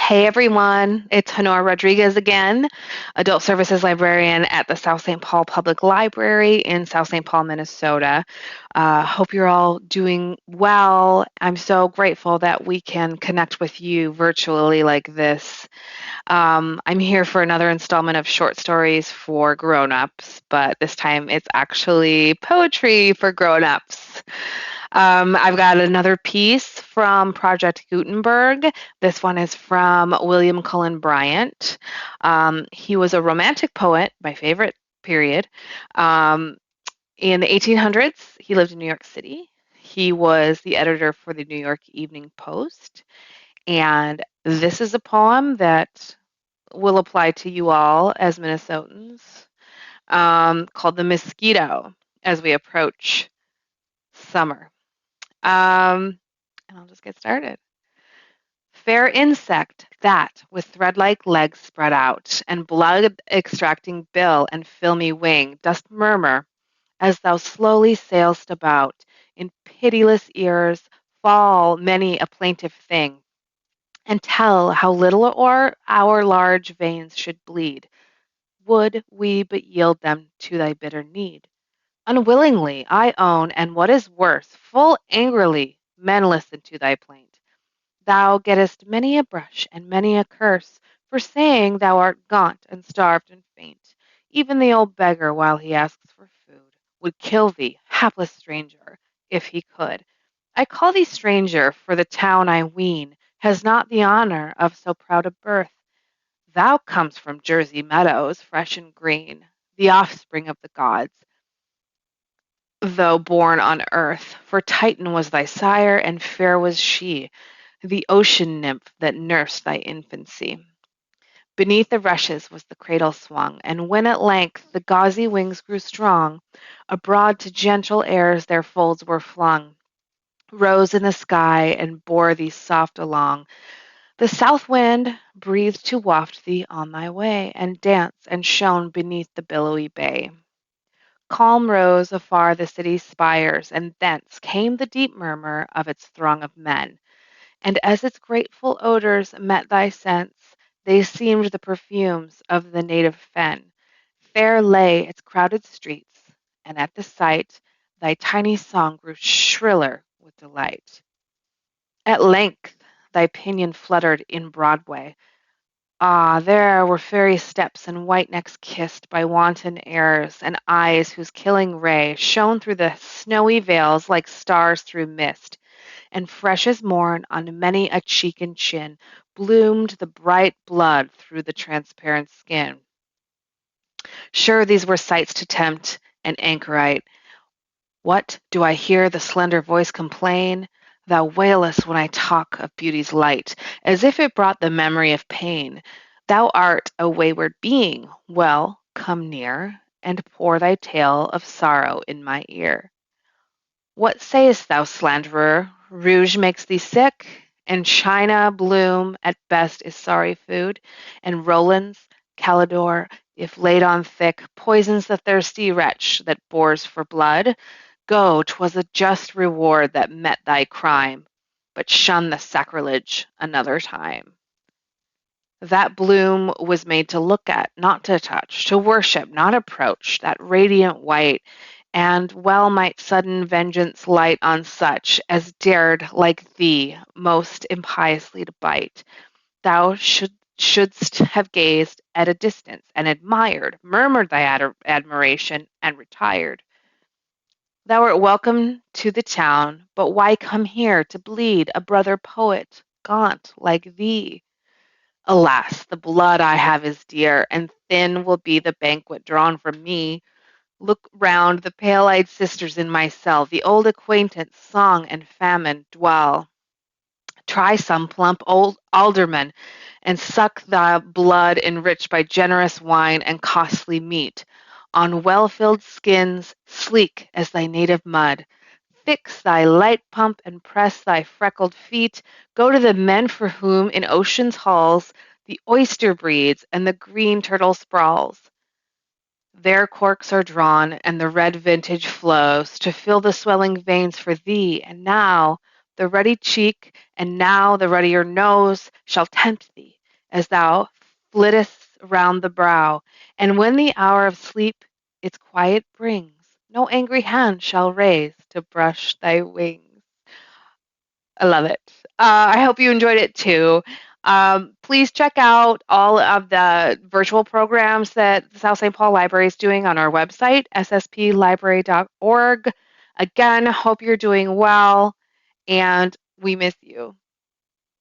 Hey everyone, it's Honora Rodriguez again, Adult Services Librarian at the South St. Paul Public Library in South St. Paul, Minnesota. Hope you're all doing well. I'm so grateful that we can connect with you virtually like this. I'm here for another installment of short stories for grown-ups, but this time it's actually poetry for grown-ups. I've got another piece from Project Gutenberg. This one is from William Cullen Bryant. He was a romantic poet, my favorite period. Um, in the 1800s, he lived in New York City. He was the editor for the New York Evening Post. And this is a poem that will apply to you all as Minnesotans, called The Mosquito as we approach summer. And I'll just get started. Fair insect that, with thread-like legs spread out, and blood-extracting bill and filmy wing, dost murmur, as thou slowly sail'st about, in pitiless ears fall many a plaintive thing, and tell how little o'er our large veins should bleed, would we but yield them to thy bitter need. Unwillingly, I own, and what is worse, full angrily men listen to thy plaint. Thou gettest many a brush and many a curse for saying thou art gaunt and starved and faint. Even the old beggar, while he asks for food, would kill thee, hapless stranger, if he could. I call thee stranger, for the town, I ween, has not the honor of so proud a birth. Thou comest from Jersey meadows, fresh and green, the offspring of the gods, though born on earth. For Titan was thy sire, and fair was she, the ocean nymph that nursed thy infancy. Beneath the rushes was the cradle swung, and when at length the gauzy wings grew strong, abroad to gentle airs their folds were flung, rose in the sky and bore thee soft along. The south wind breathed to waft thee on thy way, and dance and shone beneath the billowy bay. Calm rose afar the city's spires, and thence came the deep murmur of its throng of men. And as its grateful odors met thy sense, they seemed the perfumes of the native fen. Fair lay its crowded streets, and at the sight thy tiny song grew shriller with delight. At length thy pinion fluttered in Broadway. Ah, there were fairy steps and white necks kissed by wanton airs, and eyes whose killing ray shone through the snowy veils like stars through mist, and fresh as morn on many a cheek and chin bloomed the bright blood through the transparent skin. Sure these were sights to tempt an anchorite. What do I hear the slender voice complain? Thou wailest when I talk of beauty's light, as if it brought the memory of pain. Thou art a wayward being. Well, come near, and pour thy tale of sorrow in my ear. What sayest thou, slanderer? Rouge makes thee sick, and China bloom at best is sorry food, and Roland's Calidore, if laid on thick, poisons the thirsty wretch that bores for blood. Go, 'twas a just reward that met thy crime, but shun the sacrilege another time. That bloom was made to look at, not to touch, to worship, not approach, that radiant white, and well might sudden vengeance light on such as dared, like thee, most impiously to bite. Thou shouldst have gazed at a distance and admired, murmured thy admiration, and retired. Thou art welcome to the town, but why come here to bleed a brother poet, gaunt like thee? Alas, the blood I have is dear, and thin will be the banquet drawn from me. Look round the pale-eyed sisters in my cell, the old acquaintance, song and famine dwell. Try some plump old alderman, and suck thy blood enriched by generous wine and costly meat. On well-filled skins, sleek as thy native mud, fix thy light pump and press thy freckled feet. Go to the men for whom in ocean's halls the oyster breeds and the green turtle sprawls. Their corks are drawn and the red vintage flows to fill the swelling veins for thee, and now the ruddy cheek and now the ruddier nose shall tempt thee as thou flittest round the brow. And when the hour of sleep its quiet brings, no angry hand shall raise to brush thy wings. I love it. I hope you enjoyed it too. Please check out all of the virtual programs that the South St. Paul Library is doing on our website, ssplibrary.org. Again, hope you're doing well, and we miss you.